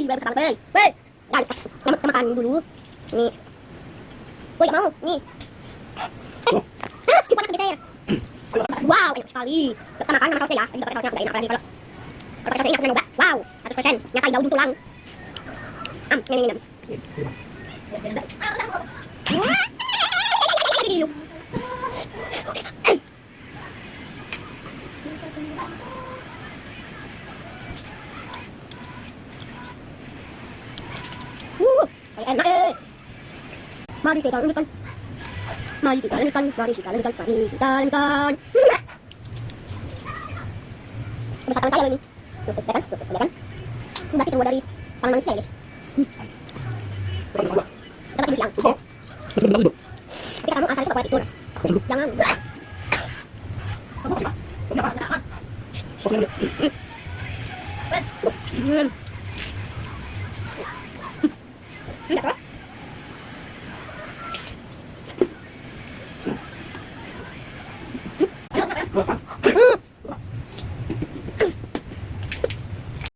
wala sa pangpay. Weh! Dahil makan dulu. Nih. Woi, mau. Nih. Kita nak geser. Wow, enak sekali. Makan nama kau ya. Ini kalau kau enak lagi kalau. Kalau kau enak nyoba. Wow, 100%. Nyata daun tulang. Ini. Enak eh. Mari kita lanjutkan. Mari kita lanjutkan. Bersama saya ini. Tuh, kan? Berarti keluar dari tangan manusia ya, guys. Dapat dibilang. Tapi kamu asalnya kok tidur. Jangan. Enggak,